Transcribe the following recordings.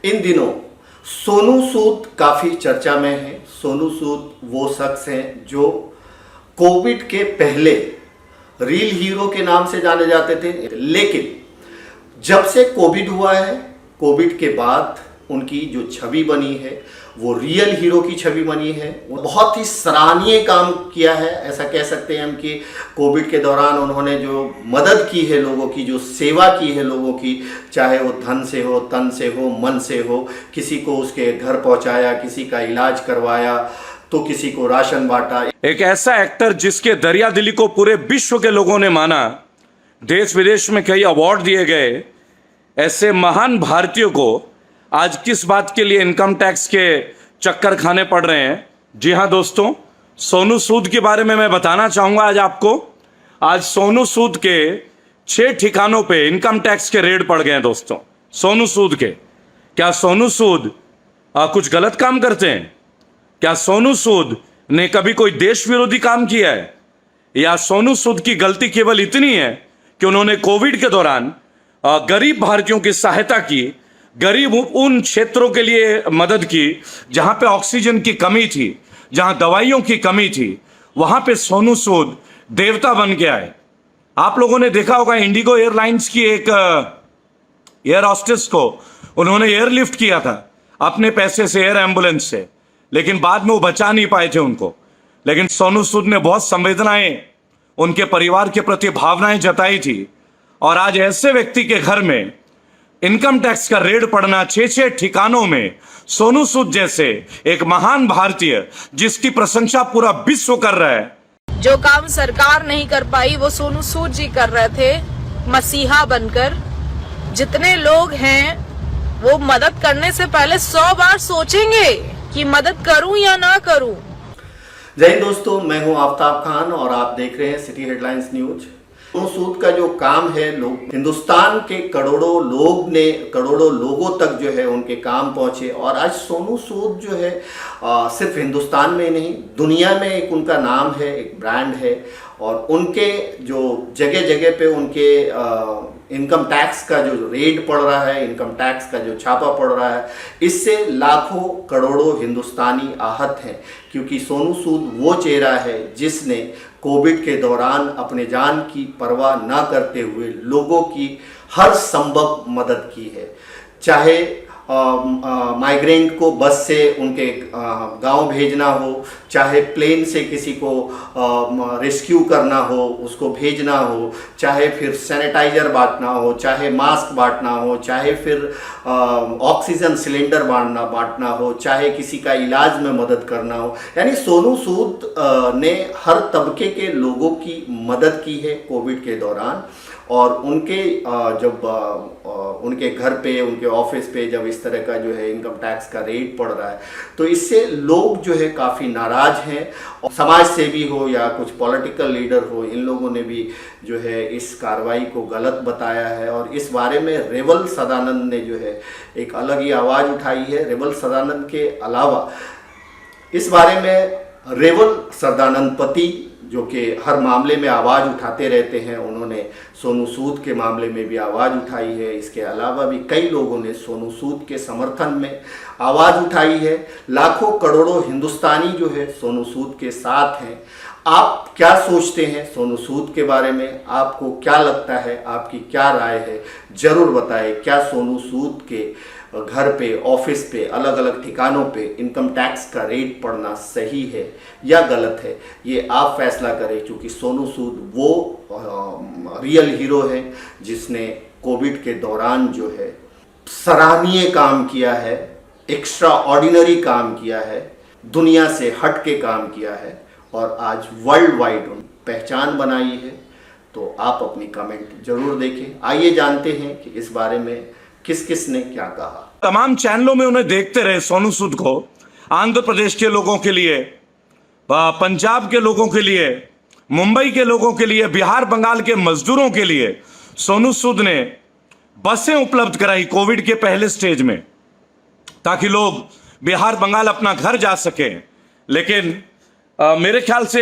इन दिनों सोनू सूद काफी चर्चा में है। सोनू सूद वो शख्स हैं जो कोविड के पहले रियल हीरो के नाम से जाने जाते थे, लेकिन जब से कोविड हुआ है, कोविड के बाद उनकी जो छवि बनी है वो रियल हीरो की छवि बनी है। वो बहुत ही सराहनीय काम किया है, ऐसा कह सकते हैं हम कि कोविड के दौरान उन्होंने जो मदद की है लोगों की, जो सेवा की है लोगों की, चाहे वो धन से हो, तन से हो, मन से हो, किसी को उसके घर पहुंचाया, किसी का इलाज करवाया, तो किसी को राशन बांटा। एक ऐसा एक्टर जिसके दरिया दिली को पूरे विश्व के लोगों ने माना, देश विदेश में कई अवार्ड दिए गए, ऐसे महान भारतीयों को आज किस बात के लिए इनकम टैक्स के चक्कर खाने पड़ रहे हैं? जी हां दोस्तों, सोनू सूद के बारे में मैं बताना चाहूंगा आज आपको। आज सोनू सूद के 6 ठिकानों पे इनकम टैक्स के रेड पड़ गए हैं दोस्तों। सोनू सूद के, क्या सोनू सूद कुछ गलत काम करते हैं? क्या सोनू सूद ने कभी कोई देश विरोधी काम किया है? या सोनू सूद की गलती केवल इतनी है कि उन्होंने कोविड के दौरान गरीब भारतीयों की सहायता की, गरीब उन क्षेत्रों के लिए मदद की जहां पे ऑक्सीजन की कमी थी, जहां दवाइयों की कमी थी, वहां पे सोनू सूद देवता बन के आए। आप लोगों ने देखा होगा इंडिगो एयरलाइंस की एक एयर हॉस्टेस को उन्होंने एयरलिफ्ट किया था अपने पैसे से, एयर एम्बुलेंस से, लेकिन बाद में वो बचा नहीं पाए थे उनको। लेकिन सोनू सूद ने बहुत संवेदनाएं, उनके परिवार के प्रति भावनाएं जताई थी, और आज ऐसे व्यक्ति के घर में इनकम टैक्स का रेड पड़ना 6 ठिकानों में, सोनू सूद जैसे एक महान भारतीय जिसकी प्रशंसा पूरा विश्व कर रहा है। जो काम सरकार नहीं कर पाई वो सोनू सूद जी कर रहे थे मसीहा बनकर। जितने लोग हैं वो मदद करने से पहले 100 बार सोचेंगे कि मदद करूं या ना करूं। जय हिंद दोस्तों, मैं हूं आफ्ताब खान और आप देख रहे हैं city headlines news. Sonu Sood का जो काम है, लोग हिंदुस्तान के करोड़ों लोगों तक जो है उनके काम पहुंचे, और आज सोनू सूद जो है सिर्फ हिंदुस्तान में नहीं दुनिया में एक उनका नाम है, एक ब्रांड है, और उनके जो जगह जगह पे उनके इनकम टैक्स का जो रेड पड़ रहा है, इनकम टैक्स का जो छापा पड़ रहा है, इससे लाखों करोड़ों हिंदुस्तानी आहत हैं, क्योंकि सोनू सूद वो चेहरा है जिसने कोविड के दौरान अपने जान की परवाह ना करते हुए लोगों की हर संभव मदद की है। चाहे माइग्रेंट को बस से उनके गांव भेजना हो, चाहे प्लेन से किसी को रेस्क्यू करना हो, उसको भेजना हो, चाहे फिर सैनिटाइजर बांटना हो, चाहे मास्क बांटना हो, चाहे फिर ऑक्सीजन सिलेंडर बांटना हो, चाहे किसी का इलाज में मदद करना हो, यानी सोनू सूद ने हर तबके के लोगों की मदद की है कोविड के दौरान। और उनके जब उनके घर पे, उनके ऑफिस पे जब इस तरह का जो है इनकम टैक्स का रेट पड़ रहा है, तो इससे लोग जो है काफ़ी नाराज हैं। और समाज सेवी हो या कुछ पॉलिटिकल लीडर हो, इन लोगों ने भी जो है इस कार्रवाई को गलत बताया है, और इस बारे में रेवल सदानंद ने जो है एक अलग ही आवाज़ उठाई है। रेवल सदानंद के अलावा इस बारे में रेवल सदानंद पति, जो कि हर मामले में आवाज़ उठाते रहते हैं, उन्होंने सोनू सूद के मामले में भी आवाज़ उठाई है। इसके अलावा भी कई लोगों ने सोनू सूद के समर्थन में आवाज़ उठाई है। लाखों करोड़ों हिंदुस्तानी जो है सोनू सूद के साथ हैं। आप क्या सोचते हैं सोनू सूद के बारे में? आपको क्या लगता है? आपकी क्या राय है? ज़रूर बताएं। क्या सोनू सूद के घर पे, ऑफिस पे, अलग अलग ठिकानों पे इनकम टैक्स का रेट पड़ना सही है या गलत है? ये आप फैसला करें, क्योंकि सोनू सूद वो रियल हीरो है जिसने कोविड के दौरान जो है सराहनीय काम किया है, एक्स्ट्रा ऑर्डिनरी काम किया है, दुनिया से हट के काम किया है, और आज वर्ल्ड वाइड पहचान बनाई है। तो आप अपनी कमेंट जरूर देखें। आइए जानते हैं कि इस बारे में किस किस ने क्या कहा। तमाम चैनलों में उन्हें देखते रहे सोनू सूद को। आंध्र प्रदेश के लोगों के लिए, पंजाब के लोगों के लिए, मुंबई के लोगों के लिए, बिहार बंगाल के मजदूरों के लिए सोनू सूद ने बसें उपलब्ध कराई कोविड के पहले स्टेज में, ताकि लोग बिहार बंगाल अपना घर जा सकें। लेकिन मेरे ख्याल से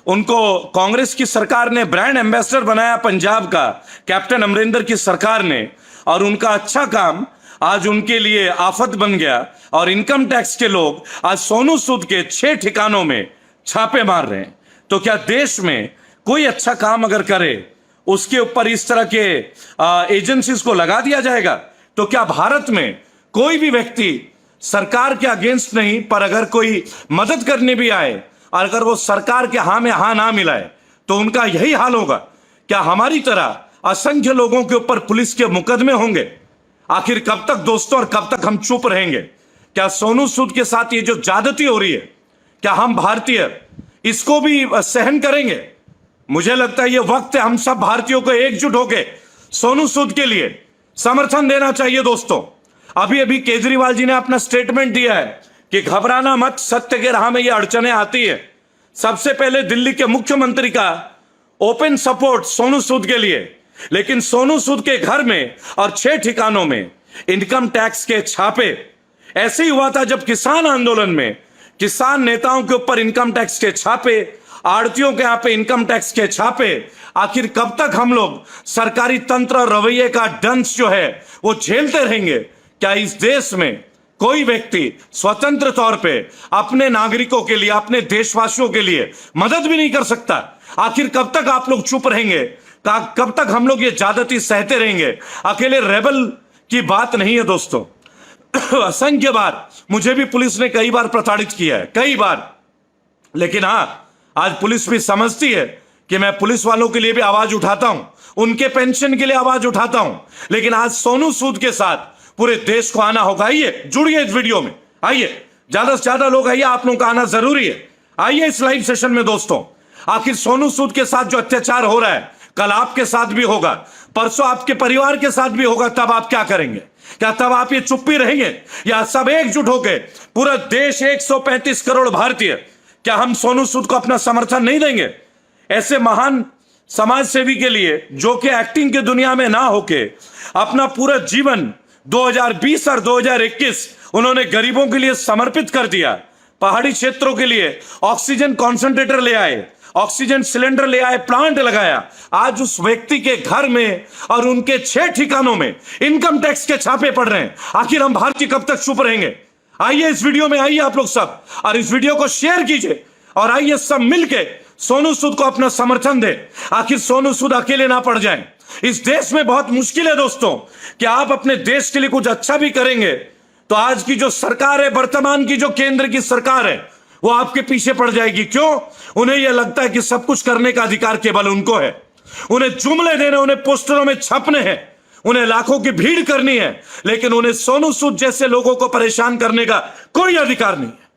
उनको कांग्रेस की सरकार ने ब्रांड एम्बेसडर बनाया पंजाब का, कैप्टन अमरिंदर की सरकार ने, और उनका अच्छा काम आज उनके लिए आफत बन गया। और इनकम टैक्स के लोग आज सोनू सूद के 6 ठिकानों में छापे मार रहे हैं। तो क्या देश में कोई अच्छा काम अगर करे उसके ऊपर इस तरह के एजेंसीज को लगा दिया जाएगा? तो क्या भारत में कोई भी व्यक्ति सरकार के अगेंस्ट नहीं, पर अगर कोई मदद करने भी आए और अगर वो सरकार के हाँ में हाँ ना मिलाए तो उनका यही हाल होगा? क्या हमारी तरह असंख्य लोगों के ऊपर पुलिस के मुकदमे होंगे? आखिर कब तक दोस्तों, और कब तक हम चुप रहेंगे? क्या सोनू सूद के साथ ये जो ज्यादती हो रही है, क्या हम भारतीय इसको भी सहन करेंगे? मुझे लगता है ये वक्त है हम सब भारतीयों को एकजुट होकर सोनू सूद के लिए समर्थन देना चाहिए। दोस्तों, अभी अभी केजरीवाल जी ने अपना स्टेटमेंट दिया है कि घबराना मत, सत्य के राह में ये अड़चने आती है। सबसे पहले दिल्ली के मुख्यमंत्री का ओपन सपोर्ट सोनू सूद के लिए, लेकिन सोनू सूद के घर में और 6 ठिकानों में इनकम टैक्स के छापे। ऐसे ही हुआ था जब किसान आंदोलन में किसान नेताओं के ऊपर इनकम टैक्स के छापे, आड़तियों के यहां पे इनकम टैक्स के छापे। आखिर कब तक हम लोग सरकारी तंत्र और रवैये का दंश जो है वो झेलते रहेंगे? क्या इस देश में कोई व्यक्ति स्वतंत्र तौर पे अपने नागरिकों के लिए, अपने देशवासियों के लिए मदद भी नहीं कर सकता? आखिर कब तक आप लोग चुप रहेंगे? कब तक हम लोग ये ज्यादती सहते रहेंगे? अकेले रेबल की बात नहीं है दोस्तों। असंख्य बार मुझे भी पुलिस ने कई बार प्रताड़ित किया है, कई बार। लेकिन हां, आज पुलिस भी समझती है कि मैं पुलिस वालों के लिए भी आवाज उठाता हूं, उनके पेंशन के लिए आवाज उठाता हूं। लेकिन आज सोनू सूद के साथ पूरे देश को आना होगा। आइए, जुड़िए इस वीडियो में, आइए, ज्यादा से ज्यादा लोग आइए, आप लोगों का आना जरूरी है। आइए इस लाइव सेशन में दोस्तों। आखिर सोनू सूद के साथ जो अत्याचार हो रहा है, कल आपके साथ भी होगा, परसों आपके परिवार के साथ भी होगा, तब आप क्या करेंगे? क्या तब आप ये चुप्पी रहेंगे, या सब एकजुट होकर पूरा देश 135 करोड़ भारतीय, क्या हम सोनू सूद को अपना समर्थन नहीं देंगे? ऐसे महान समाज सेवी के लिए जो कि एक्टिंग की दुनिया में ना होके अपना पूरा जीवन 2020 और 2021 उन्होंने गरीबों के लिए समर्पित कर दिया। पहाड़ी क्षेत्रों के लिए ऑक्सीजन कॉन्सेंट्रेटर ले आए, ऑक्सीजन सिलेंडर ले आए, प्लांट लगाया। आज उस व्यक्ति के घर में और उनके 6 ठिकानों में इनकम टैक्स के छापे पड़ रहे हैं। आखिर हम भारतीय कब तक चुप रहेंगे? आइए इस वीडियो में, आइए आप लोग सब, और इस वीडियो को शेयर कीजिए, और आइए सब मिलके सोनू सूद को अपना समर्थन दे। आखिर सोनू सूद अकेले ना पड़ जाए। इस देश में बहुत मुश्किल है दोस्तों कि आप अपने देश के लिए कुछ अच्छा भी करेंगे तो आज की जो सरकार है, वर्तमान की जो केंद्र की सरकार है, वो आपके पीछे पड़ जाएगी। क्यों? उन्हें यह लगता है कि सब कुछ करने का अधिकार केवल उनको है। उन्हें जुमले देने, उन्हें पोस्टरों में छपने हैं, उन्हें लाखों की भीड़ करनी है, लेकिन उन्हें सोनू सूद जैसे लोगों को परेशान करने का कोई अधिकार नहीं है।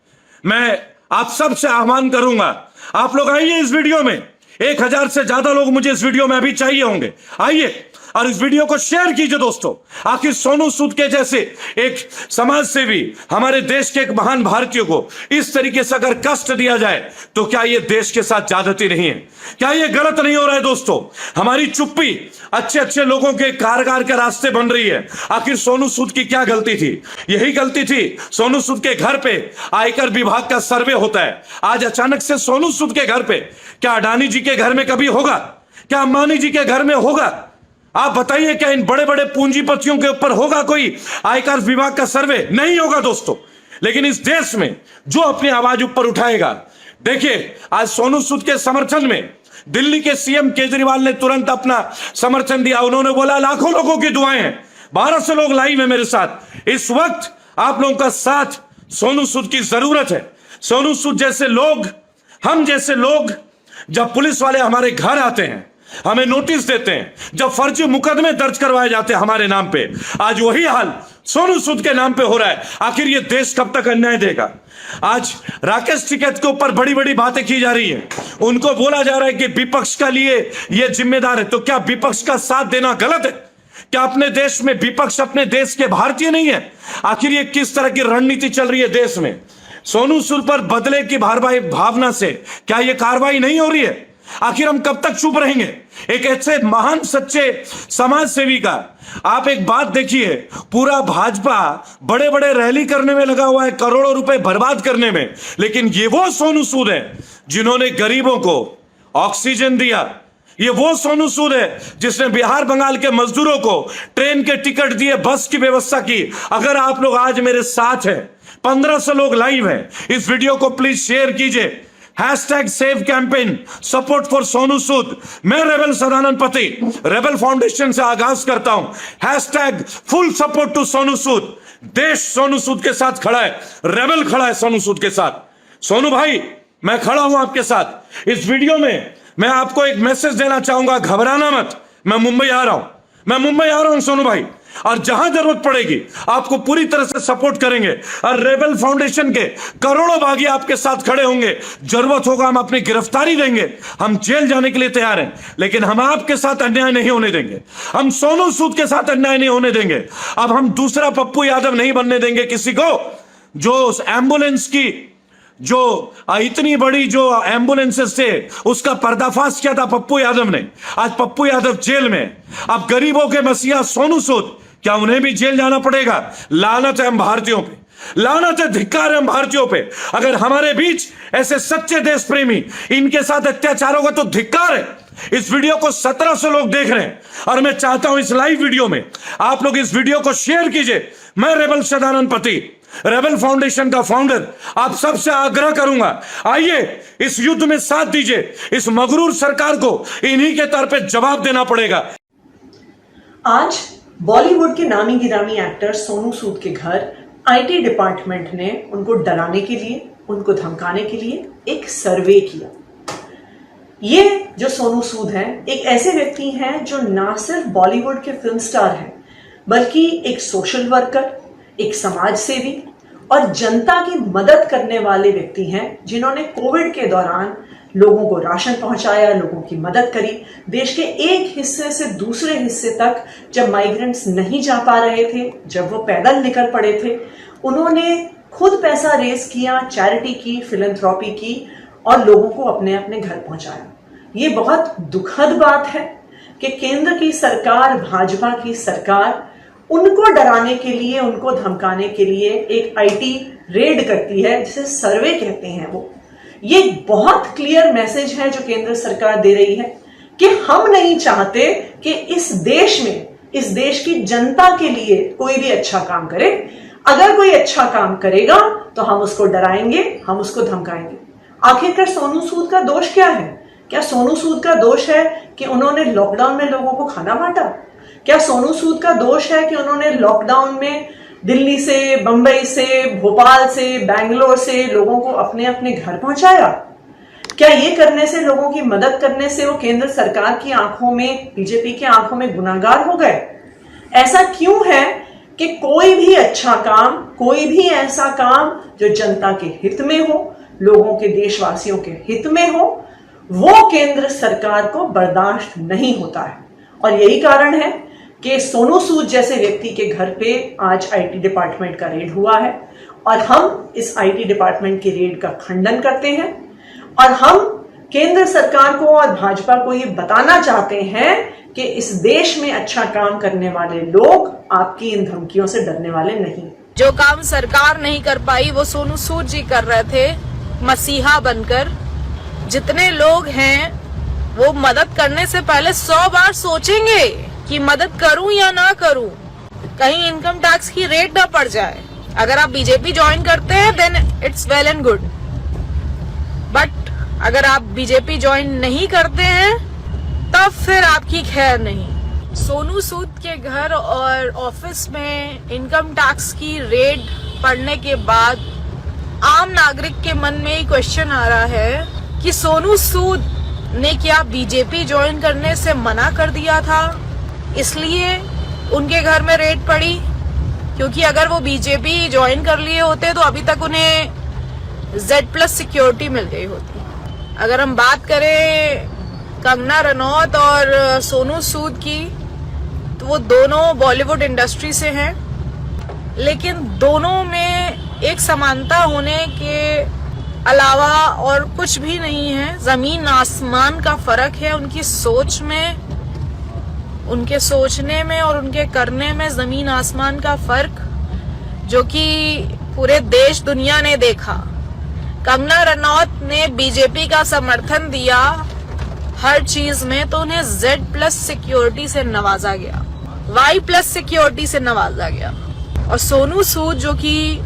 मैं आप सबसे आह्वान करूंगा, आप लोग आइए इस वीडियो में। 1000 से ज्यादा लोग मुझे इस वीडियो में अभी चाहिए होंगे। आइए और इस वीडियो को शेयर कीजिए दोस्तों। आखिर सोनू सूद के जैसे एक समाज सेवी, हमारे देश के एक महान भारतीय को इस तरीके से अगर कष्ट दिया जाए तो क्या ये देश के साथ ज्यादती नहीं है? क्या ये गलत नहीं हो रहा है दोस्तों? हमारी चुप्पी अच्छे अच्छे लोगों के कारगर के रास्ते बन रही है। आखिर सोनू सूद की क्या गलती थी? यही गलती थी, सोनू सूद के घर पे आयकर विभाग का सर्वे होता है, आज अचानक से सोनू सूद के घर पे, क्या अडानी जी के घर में कभी होगा? क्या अंबानी जी के घर में होगा? आप बताइए, क्या इन बड़े बड़े पूंजीपतियों के ऊपर होगा कोई आयकर विभाग का सर्वे? नहीं होगा दोस्तों। लेकिन इस देश में जो अपनी आवाज ऊपर उठाएगा, देखिए आज सोनू सूद के समर्थन में दिल्ली के सीएम केजरीवाल ने तुरंत अपना समर्थन दिया। उन्होंने बोला लाखों लोगों की दुआएं हैं, 1200 लोग लाइव है मेरे साथ। इस वक्त आप लोगों का साथ सोनू सूद की जरूरत है। सोनू सूद जैसे लोग, हम जैसे लोग, जब पुलिस वाले हमारे घर आते हैं, हमें नोटिस देते हैं, जब फर्जी मुकदमे दर्ज करवाए जाते हैं हमारे नाम पे, आज वही हाल सोनू सूद के नाम पे हो रहा है। आखिर ये देश कब तक अन्याय देगा? आज राकेश टिकैत के ऊपर बड़ी बड़ी बातें की जा रही है, उनको बोला जा रहा है कि विपक्ष का लिए ये जिम्मेदार है। तो क्या विपक्ष का साथ देना गलत है? क्या अपने देश में विपक्ष अपने देश के भारतीय नहीं है? आखिर ये किस तरह की रणनीति चल रही है देश में? सोनू सूद पर बदले की भावना से क्या ये कार्रवाई नहीं हो रही है? आखिर हम कब तक चुप रहेंगे? एक ऐसे महान सच्चे समाज सेवी का आप एक बात देखिए, पूरा भाजपा बड़े बड़े रैली करने में लगा हुआ है, करोड़ों रुपए बर्बाद करने में, लेकिन ये वो सोनू सूद है जिन्होंने गरीबों को ऑक्सीजन दिया। ये वो सोनू सूद है जिसने बिहार बंगाल के मजदूरों को ट्रेन के टिकट दिए, बस की व्यवस्था की। अगर आप लोग आज मेरे साथ हैं, 1500 लोग लाइव हैं, इस वीडियो को प्लीज शेयर कीजिए। Hashtag save campaign support for Sonu Sood. मैं रेबल सदानंद पति रेबल फाउंडेशन से आगाज करता हूं। Hashtag full support to Sonu Sood. देश सोनू सूद के साथ खड़ा है, रेबल खड़ा है सोनू सूद के साथ। सोनू भाई, मैं खड़ा हूं आपके साथ। इस वीडियो में मैं आपको एक मैसेज देना चाहूंगा, घबराना मत। मैं मुंबई आ रहा हूं सोनू भाई, और जहां जरूरत पड़ेगी आपको पूरी तरह से सपोर्ट करेंगे। और रेबल फाउंडेशन के करोड़ों बागी आपके साथ खड़े होंगे। जरूरत होगा हम अपनी गिरफ्तारी देंगे, हम जेल जाने के लिए तैयार हैं, लेकिन हम आपके साथ अन्याय नहीं होने देंगे। हम सोनू सूद के साथ अन्याय नहीं होने देंगे। अब हम दूसरा पप्पू यादव नहीं बनने देंगे किसी को, जो उस एम्बुलेंस की जो इतनी बड़ी जो एम्बुलेंसेस थे उसका पर्दाफाश किया था पप्पू यादव ने। आज पप्पू यादव जेल में। अब गरीबों के मसीहा सोनू सूद, क्या उन्हें भी जेल जाना पड़ेगा? लानत है हम भारतीयों पे, लानत है, धिक्कार है हम भारतीयों पे। अगर हमारे बीच ऐसे सच्चे देश प्रेमी इनके साथ अत्याचार होगा तो धिक्कार है। इस वीडियो को 1700 लोग देख रहे हैं और मैं चाहता हूं इस लाइव वीडियो में आप लोग इस वीडियो को शेयर कीजिए। मैं रेबल सदानंद पति रेबल फाउंडेशन का फाउंडर आप सबसे आग्रह करूंगा, आइए इस युद्ध में साथ दीजिए। इस मगरूर सरकार को इन्हीं के तौर पे जवाब देना पड़ेगा। आज बॉलीवुड के नामी गिरामी एक्टर सोनू सूद के घर आईटी डिपार्टमेंट ने उनको डराने के लिए, उनको धमकाने के लिए एक सर्वे किया। ये जो सोनू सूद हैं, एक ऐसे व्यक्ति हैं जो ना सिर्फ बॉलीवुड के फिल्म स्टार हैं, बल्कि एक सोशल वर्कर, एक समाज सेवी और जनता की मदद करने वाले व्यक्ति हैं, जिन्होंने कोविड के दौरान लोगों को राशन पहुंचाया, लोगों की मदद करी। देश के एक हिस्से से दूसरे हिस्से तक जब माइग्रेंट्स नहीं जा पा रहे थे, जब वो पैदल निकल पड़े थे, उन्होंने खुद पैसा रेस किया, चैरिटी की, फिलैंथ्रोपी की और लोगों को अपने अपने घर पहुंचाया। ये बहुत दुखद बात है कि केंद्र की सरकार, भाजपा की सरकार उनको डराने के लिए, उनको धमकाने के लिए एक आईटी रेड करती है, जिसे सर्वे कहते हैं। वो ये बहुत क्लियर मैसेज है जो केंद्र सरकार दे रही है कि हम नहीं चाहते कि इस देश में, इस देश की जनता के लिए कोई भी अच्छा काम करे। अगर कोई अच्छा काम करेगा तो हम उसको डराएंगे, हम उसको धमकाएंगे। आखिरकार सोनू सूद का दोष क्या है? क्या सोनू सूद का दोष है कि उन्होंने लॉकडाउन में लोगों को खाना बांटा? क्या सोनू सूद का दोष है कि उन्होंने लॉकडाउन में दिल्ली से, बंबई से, भोपाल से, बैंगलोर से लोगों को अपने अपने घर पहुंचाया? क्या ये करने से, लोगों की मदद करने से वो केंद्र सरकार की आंखों में, बीजेपी की आंखों में गुनाहगार हो गए? ऐसा क्यों है कि कोई भी अच्छा काम, कोई भी ऐसा काम जो जनता के हित में हो, लोगों के, देशवासियों के हित में हो, वो केंद्र सरकार को बर्दाश्त नहीं होता है। और यही कारण है कि सोनू सूद जैसे व्यक्ति के घर पे आज आईटी डिपार्टमेंट का रेड हुआ है और हम इस आईटी डिपार्टमेंट के रेड का खंडन करते हैं और हम केंद्र सरकार को और भाजपा को ये बताना चाहते हैं कि इस देश में अच्छा काम करने वाले लोग आपकी इन धमकियों से डरने वाले नहीं। जो काम सरकार नहीं कर पाई वो सोनू सूद जी कर रहे थे, मसीहा बनकर। जितने लोग हैं वो मदद करने से पहले 100 बार सोचेंगे कि मदद करूं या ना करूं, कहीं इनकम टैक्स की रेट ना पड़ जाए। अगर आप बीजेपी ज्वाइन करते हैं then it's well and good, but अगर आप बीजेपी ज्वाइन नहीं करते हैं तब फिर आपकी खैर नहीं। सोनू सूद के घर और ऑफिस में इनकम टैक्स की रेड पड़ने के बाद आम नागरिक के मन में ये क्वेश्चन आ रहा है कि सोनू सूद ने क्या बीजेपी ज्वाइन करने से मना कर दिया था, इसलिए उनके घर में रेड पड़ी? क्योंकि अगर वो बीजेपी ज्वाइन कर लिए होते तो अभी तक उन्हें Z+ सिक्योरिटी मिल गई होती। अगर हम बात करें कंगना रनौत और सोनू सूद की, तो वो दोनों बॉलीवुड इंडस्ट्री से हैं, लेकिन दोनों में एक समानता होने के अलावा और कुछ भी नहीं है। जमीन आसमान का फर्क है उनकी सोच में, उनके सोचने में और उनके करने में जमीन आसमान का फर्क, जो कि पूरे देश दुनिया ने देखा कंगना रनौत ने बीजेपी का समर्थन दिया हर चीज में, तो उन्हें Z+ सिक्योरिटी से नवाजा गया, Y+ सिक्योरिटी से नवाजा गया। और सोनू सूद जो कि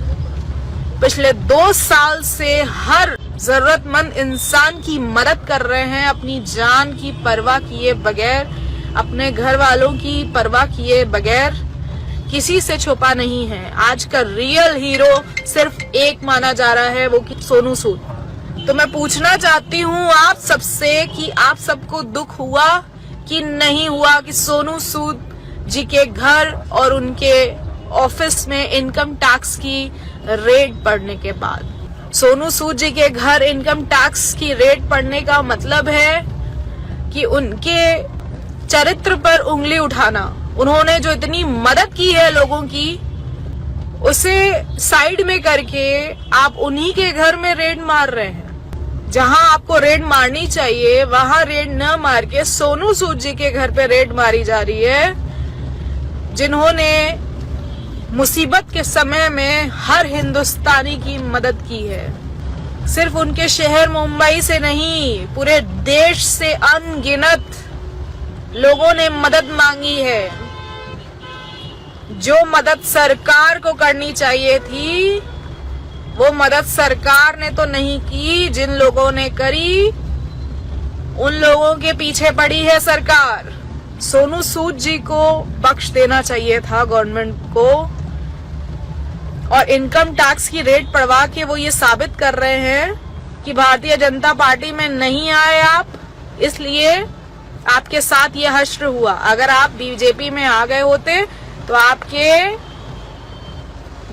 पिछले 2 साल से हर जरूरतमंद इंसान की मदद कर रहे हैं, अपनी जान की परवाह किए बगैर, अपने घर वालों की परवाह किए बगैर, किसी से छुपा नहीं है। आज का रियल हीरो सिर्फ एक माना जा रहा है, वो कि सोनू सूद। तो मैं पूछना चाहती हूँ आप सबसे कि आप सबको दुख हुआ कि नहीं हुआ कि सोनू सूद जी के घर और उनके ऑफिस में इनकम टैक्स की रेड पड़ने के बाद। सोनू सूद जी के घर इनकम टैक्स की रेड पड़ने का मतलब है कि उनके चरित्र पर उंगली उठाना। उन्होंने जो इतनी मदद की है लोगों की, उसे साइड में करके आप उन्हीं के घर में रेड मार रहे हैं। जहां आपको रेड मारनी चाहिए वहां रेड न मार के सोनू सूद जी के घर पे रेड मारी जा रही है, जिन्होंने मुसीबत के समय में हर हिंदुस्तानी की मदद की है। सिर्फ उनके शहर मुंबई से नहीं, पूरे देश से अनगिनत लोगों ने मदद मांगी है। जो मदद सरकार को करनी चाहिए थी, वो मदद सरकार ने तो नहीं की। जिन लोगों ने करी, उन लोगों के पीछे पड़ी है सरकार। सोनू सूद जी को बख्श देना चाहिए था गवर्नमेंट को। और इनकम टैक्स की रेट पड़वा के वो ये साबित कर रहे हैं कि भारतीय जनता पार्टी में नहीं आए आप, इसलिए आपके साथ ये हश्र हुआ। अगर आप बीजेपी में आ गए होते तो आपके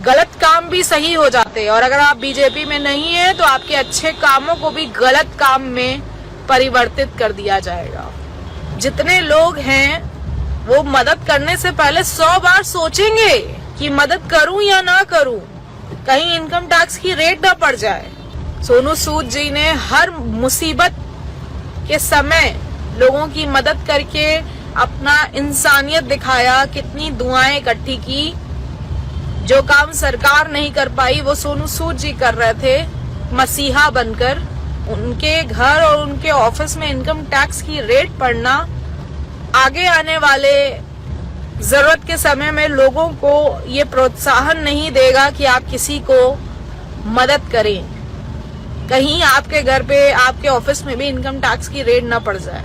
गलत काम भी सही हो जाते, और अगर आप बीजेपी में नहीं है तो आपके अच्छे कामों को भी गलत काम में परिवर्तित कर दिया जाएगा। जितने लोग हैं वो मदद करने से पहले 100 बार सोचेंगे कि मदद करूं या ना करूं, कहीं इनकम टैक्स की रेट ना पड़ जाए। सोनू सूद जी ने हर मुसीबत के समय लोगों की मदद करके अपना इंसानियत दिखाया, कितनी दुआएं इकट्ठी की। जो काम सरकार नहीं कर पाई वो सोनू सूद जी कर रहे थे मसीहा बनकर। उनके घर और उनके ऑफिस में इनकम टैक्स की रेट पड़ना आगे आने वाले जरूरत के समय में लोगों को ये प्रोत्साहन नहीं देगा कि आप किसी को मदद करें, कहीं आपके घर पे, आपके ऑफिस में भी इनकम टैक्स की रेट ना पड़ जाए।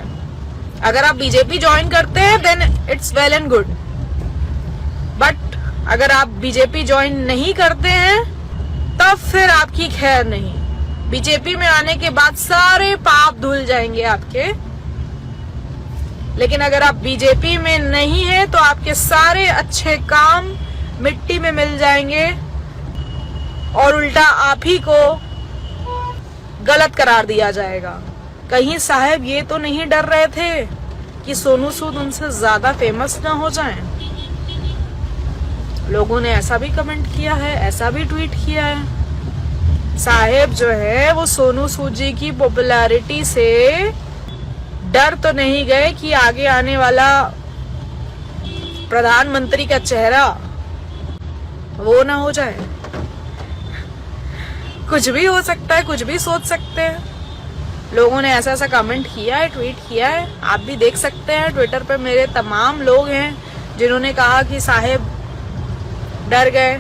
अगर आप बीजेपी ज्वाइन करते हैं then it's well and good, but अगर आप बीजेपी ज्वाइन नहीं करते हैं तब फिर आपकी खैर नहीं। बीजेपी में आने के बाद सारे पाप धुल जाएंगे आपके, लेकिन अगर आप बीजेपी में नहीं है तो आपके सारे अच्छे काम मिट्टी में मिल जाएंगे और उल्टा आप ही को गलत करार दिया जाएगा। कहीं साहब ये तो नहीं डर रहे थे कि सोनू सूद उनसे ज्यादा फेमस ना हो जाएं? लोगों ने ऐसा भी कमेंट किया है, ऐसा भी ट्वीट किया है। साहेब जो है वो सोनू सूद जी की पॉपुलैरिटी से डर तो नहीं गए कि आगे आने वाला प्रधानमंत्री का चेहरा वो ना हो जाए। कुछ भी हो सकता है, कुछ भी सोच सकते हैं। लोगों ने ऐसा ऐसा कमेंट किया है, ट्वीट किया है, आप भी देख सकते हैं। ट्विटर पे मेरे तमाम लोग हैं जिन्होंने कहा कि साहेब डर गए,